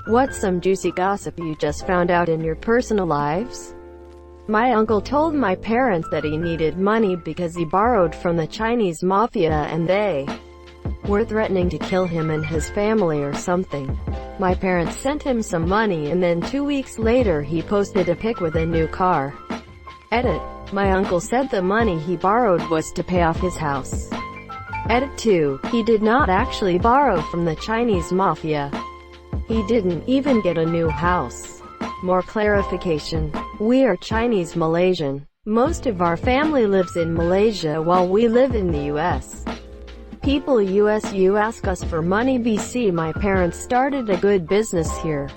What's some juicy gossip you just found out in your personal lives? My uncle told my parents that he needed money because he borrowed from the Chinese mafia and they were threatening to kill him and his family or something. My parents sent him some money and then 2 weeks later he posted a pic with a new car. Edit. My uncle said the money he borrowed was to pay off his house. Edit 2. He did not actually borrow from the Chinese mafia. He didn't even get a new house. More clarification. We are Chinese Malaysian. Most of our family lives in Malaysia while we live in the US. People you ask us for money BC. My parents started a good business here.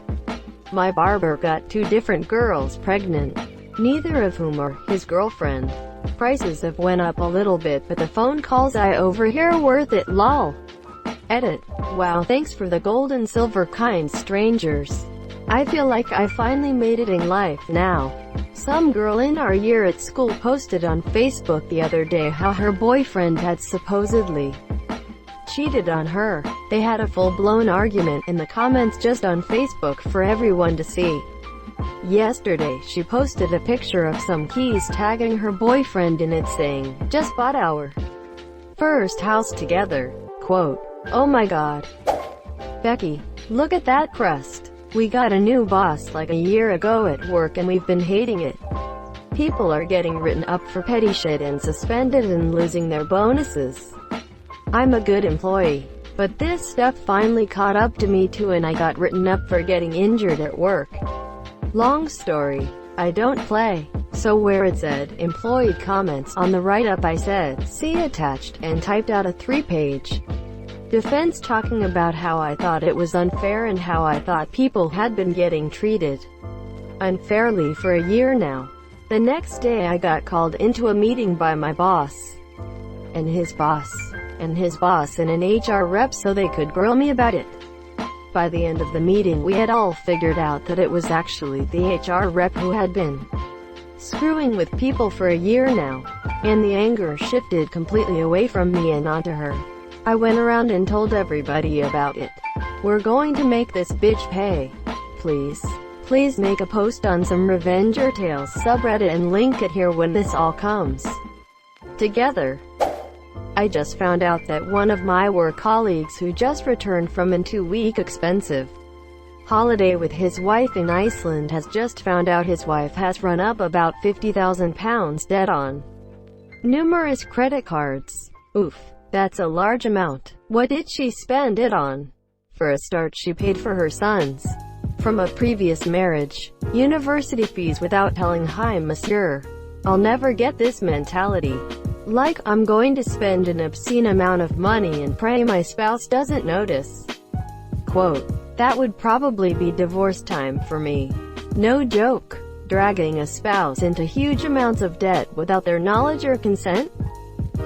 My barber got 2 different girls pregnant, neither of whom are his girlfriend. Prices have went up a little bit but the phone calls I overhear worth it lol. Edit. Wow, thanks for the gold and silver kind strangers. I feel like I finally made it in life now. Some girl in our year at school posted on Facebook the other day how her boyfriend had supposedly cheated on her. They had a full-blown argument in the comments just on Facebook for everyone to see. Yesterday, she posted a picture of some keys tagging her boyfriend in it saying, "Just bought our first house together." Quote, "Oh my god. Becky, look at that crust. We got a new boss like a year ago at work and we've been hating it. People are getting written up for petty shit and suspended and losing their bonuses. I'm a good employee, but this stuff finally caught up to me too and I got written up for getting injured at work. Long story. I don't play." So where it said, employee comments, on the write-up I said, "See attached," and typed out a 3-page defense talking about how I thought it was unfair and how I thought people had been getting treated unfairly for a year now. The next day I got called into a meeting by my boss, and his boss, and his boss and an HR rep so they could grill me about it. By the end of the meeting we had all figured out that it was actually the HR rep who had been screwing with people for a year now, and the anger shifted completely away from me and onto her. I went around and told everybody about it. We're going to make this bitch pay. Please make a post on some Revenger Tales subreddit and link it here when this all comes together. I just found out that one of my work colleagues who just returned from a 2-week expensive holiday with his wife in Iceland has just found out his wife has run up about £50,000 debt on numerous credit cards. Oof, that's a large amount. What did she spend it on? For a start, she paid for her sons from a previous marriage university fees without telling hi monsieur. I'll never get this mentality. Like, I'm going to spend an obscene amount of money and pray my spouse doesn't notice. Quote, that would probably be divorce time for me. No joke. Dragging a spouse into huge amounts of debt without their knowledge or consent?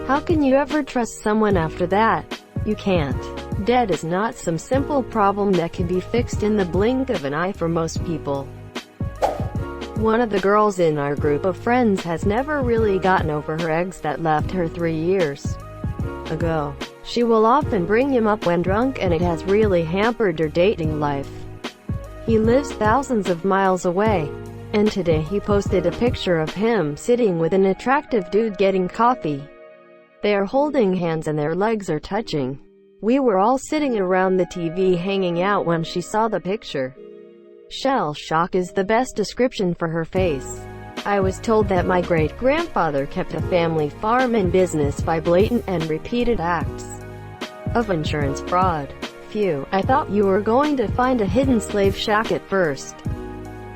How can you ever trust someone after that? You can't. Debt is not some simple problem that can be fixed in the blink of an eye for most people. One of the girls in our group of friends has never really gotten over her ex that left her 3 years ago. She will often bring him up when drunk and it has really hampered her dating life. He lives thousands of miles away, and today he posted a picture of him sitting with an attractive dude getting coffee. They are holding hands and their legs are touching. We were all sitting around the TV hanging out when she saw the picture. Shell shock is the best description for her face. I was told that my great-grandfather kept a family farm and business by blatant and repeated acts of insurance fraud. Phew, I thought you were going to find a hidden slave shack at first.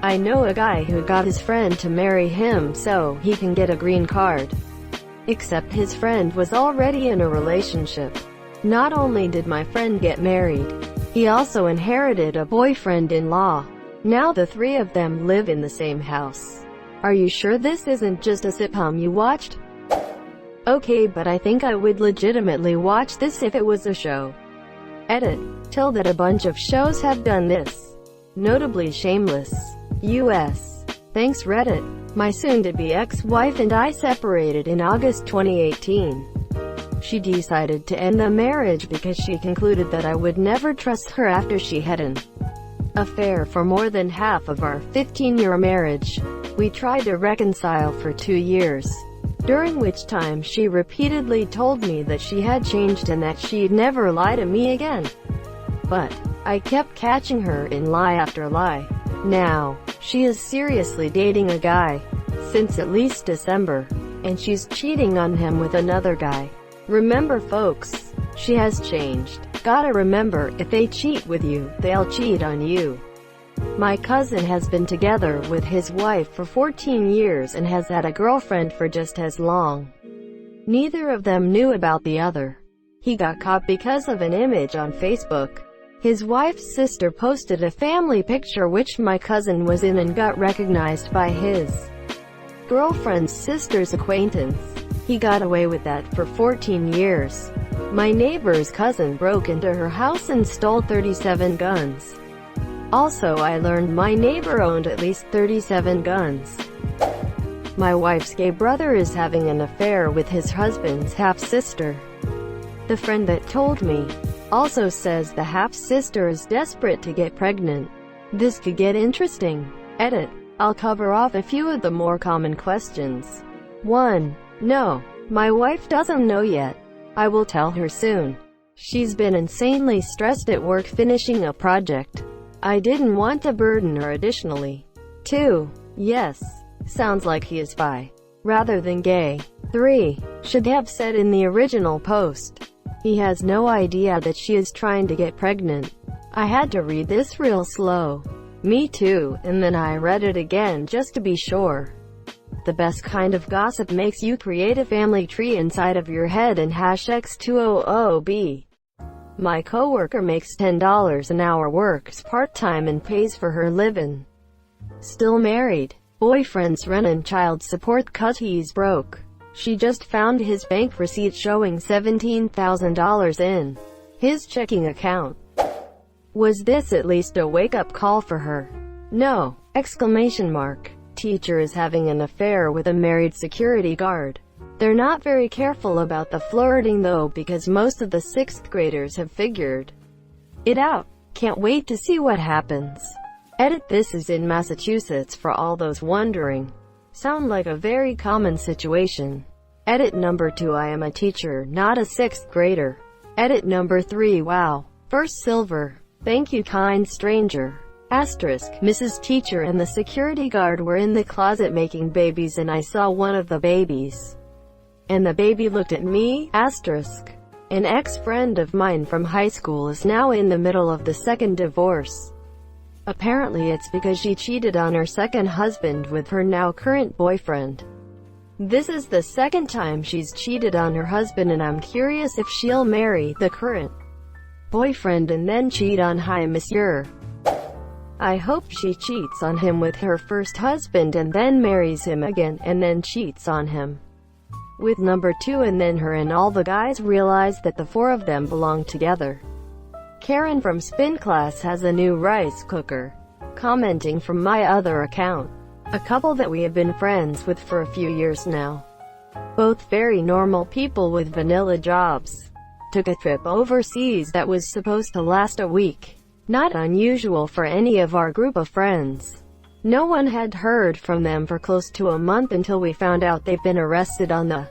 I know a guy who got his friend to marry him so he can get a green card. Except his friend was already in a relationship. Not only did my friend get married, he also inherited a boyfriend-in-law. Now the 3 of them live in the same house. Are you sure this isn't just a sitcom you watched? Okay, but I think I would legitimately watch this if it was a show. Edit. Till that a bunch of shows have done this. Notably Shameless. US. Thanks Reddit. My soon-to-be ex-wife and I separated in August 2018. She decided to end the marriage because she concluded that I would never trust her after she had an affair for more than half of our 15-year marriage. We tried to reconcile for 2 years, during which time she repeatedly told me that she had changed and that she'd never lie to me again. But I kept catching her in lie after lie. Now, she is seriously dating a guy, since at least December, and she's cheating on him with another guy. Remember folks, she has changed. Gotta remember, if they cheat with you, they'll cheat on you. My cousin has been together with his wife for 14 years and has had a girlfriend for just as long. Neither of them knew about the other. He got caught because of an image on Facebook. His wife's sister posted a family picture which my cousin was in and got recognized by his girlfriend's sister's acquaintance. He got away with that for 14 years. My neighbor's cousin broke into her house and stole 37 guns. Also, I learned my neighbor owned at least 37 guns. My wife's gay brother is having an affair with his husband's half-sister. The friend that told me also says the half-sister is desperate to get pregnant. This could get interesting. Edit. I'll cover off a few of the more common questions. 1. No, my wife doesn't know yet. I will tell her soon. She's been insanely stressed at work finishing a project. I didn't want to burden her additionally. 2. Yes, sounds like he is bi, rather than gay. 3. Should have said in the original post. He has no idea that she is trying to get pregnant. I had to read this real slow. Me too, and then I read it again just to be sure. The best kind of gossip makes you create a family tree inside of your head and #X200B. My coworker makes $10 an hour, works part-time and pays for her living. Still married. Boyfriend's rent and child support 'cause he's broke. She just found his bank receipt showing $17,000 in his checking account. Was this at least a wake-up call for her? No! Exclamation mark. Teacher is having an affair with a married security guard. They're not very careful about the flirting though, because most of the 6th graders have figured it out. Can't wait to see what happens. Edit. This is in Massachusetts for all those wondering. Sound like a very common situation. Edit. Number 2. I am a teacher, not a 6th grader. Edit. Number 3. Wow. First silver. Thank you, kind stranger. Asterisk. Mrs. Teacher and the security guard were in the closet making babies and I saw one of the babies. And the baby looked at me. Asterisk. An ex-friend of mine from high school is now in the middle of the 2nd divorce. Apparently it's because she cheated on her second husband with her now current boyfriend. This is the 2nd time she's cheated on her husband and I'm curious if she'll marry the current boyfriend and then cheat on hi monsieur. I hope she cheats on him with her first husband and then marries him again and then cheats on him with number 2 and then her and all the guys realize that the 4 of them belong together. Karen from Spin Class has a new rice cooker. Commenting from my other account. A couple that we have been friends with for a few years now. Both very normal people with vanilla jobs. Took a trip overseas that was supposed to last a week. Not unusual for any of our group of friends. No one had heard from them for close to a month until we found out they've been arrested on the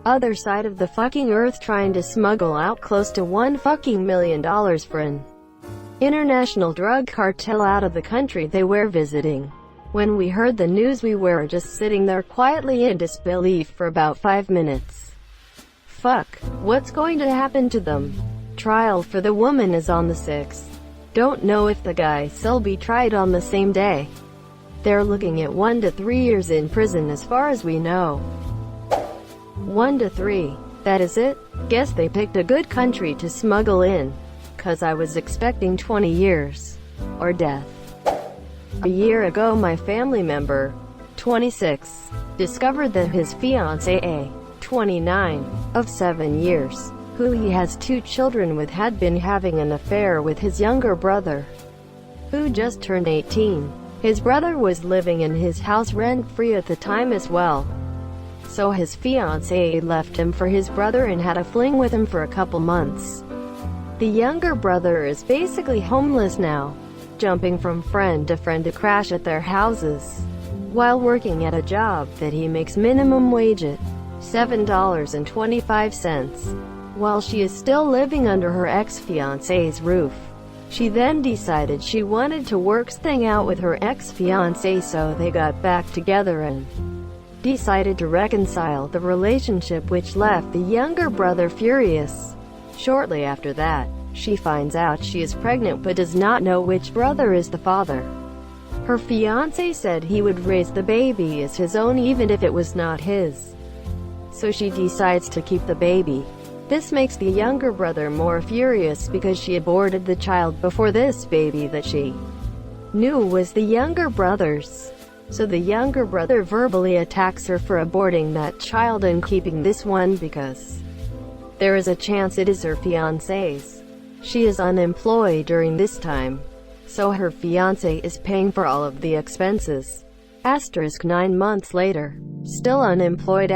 other side of the fucking earth trying to smuggle out close to $1 million for an international drug cartel out of the country they were visiting. When we heard the news we were just sitting there quietly in disbelief for about 5 minutes. Fuck, what's going to happen to them? Trial for the woman is on the 6th. Don't know if the guy'll be tried on the same day. They're looking at 1 to 3 years in prison as far as we know. 1 to 3. That is it? Guess they picked a good country to smuggle in. 'Cause I was expecting 20 years. Or death. A year ago my family member, 26, discovered that his fiancée, 29, of 7 years, who he has 2 children with, had been having an affair with his younger brother, who just turned 18. His brother was living in his house rent-free at the time as well. So his fiancée left him for his brother and had a fling with him for a couple months. The younger brother is basically homeless now. jumping from friend to friend to crash at their houses, while working at a job that he makes minimum wage at $7.25, while she is still living under her ex-fiancé's roof. She then decided she wanted to work things out with her ex-fiancé, so they got back together and decided to reconcile the relationship, which left the younger brother furious. Shortly after that, she finds out she is pregnant but does not know which brother is the father. Her fiancé said he would raise the baby as his own even if it was not his. So she decides to keep the baby. This makes the younger brother more furious because she aborted the child before this baby that she knew was the younger brother's. So the younger brother verbally attacks her for aborting that child and keeping this one because there is a chance it is her fiancé's. She is unemployed during this time, so her fiancé is paying for all of the expenses. 9 months later, still unemployed.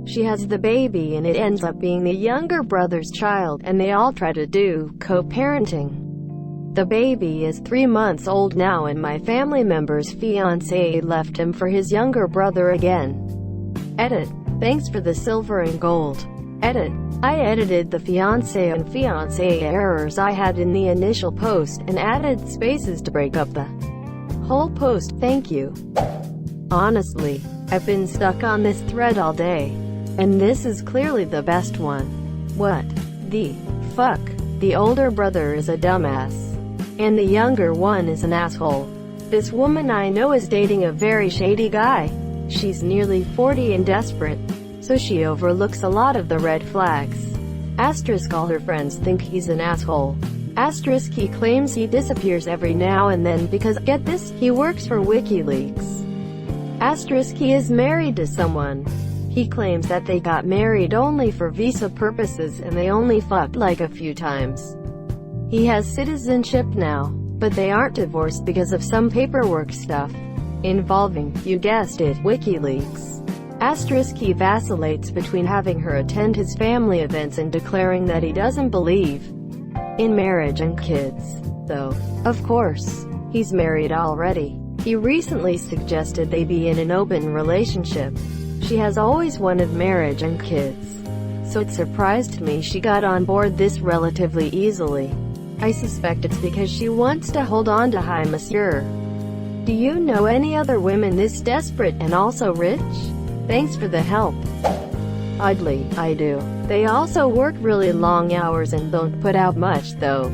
She has the baby and it ends up being the younger brother's child, and they all try to do co-parenting. The baby is 3 months old now, and my family member's fiancé left him for his younger brother again. Edit. Thanks for the silver and gold. Edit. I edited the fiancé and fiancé errors I had in the initial post and added spaces to break up the whole post. Thank you. Honestly, I've been stuck on this thread all day, and this is clearly the best one. What the fuck? The older brother is a dumbass, and the younger one is an asshole. This woman I know is dating a very shady guy. She's nearly 40 and desperate, so she overlooks a lot of the red flags. All her friends think he's an asshole. He claims he disappears every now and then because, get this, he works for WikiLeaks. He is married to someone. He claims that they got married only for visa purposes and they only fucked like a few times. He has citizenship now, but they aren't divorced because of some paperwork stuff involving, you guessed it, WikiLeaks. He vacillates between having her attend his family events and declaring that he doesn't believe in marriage and kids, though, of course, he's married already. He recently suggested they be in an open relationship. She has always wanted marriage and kids, so it surprised me she got on board this relatively easily. I suspect it's because she wants to hold on to Hi Monsieur. Do you know any other women this desperate and also rich? Thanks for the help. Oddly, I do. They also work really long hours and don't put out much though.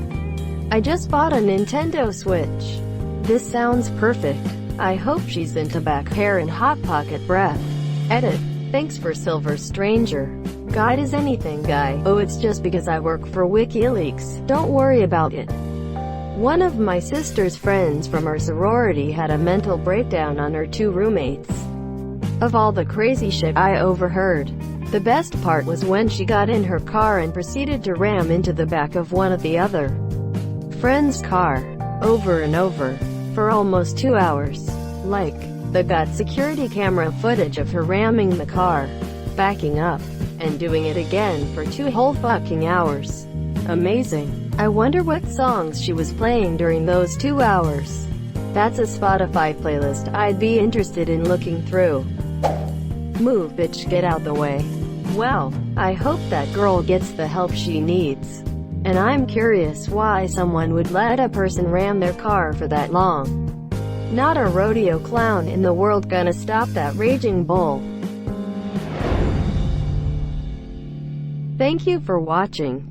I just bought a Nintendo Switch. This sounds perfect. I hope she's into back hair and hot pocket breath. Edit. Thanks for silver stranger. Guide is anything guy. Oh, it's just because I work for WikiLeaks. Don't worry about it. One of my sister's friends from her sorority had a mental breakdown on her 2 roommates. Of all the crazy shit I overheard, the best part was when she got in her car and proceeded to ram into the back of one of the other friend's car, over and over, for almost 2 hours. Like, they got security camera footage of her ramming the car, backing up, and doing it again for 2 whole fucking hours. Amazing. I wonder what songs she was playing during those 2 hours. That's a Spotify playlist I'd be interested in looking through. Move, bitch, get out the way. Well, I hope that girl gets the help she needs. And I'm curious why someone would let a person ram their car for that long. Not a rodeo clown in the world gonna stop that raging bull. Thank you for watching.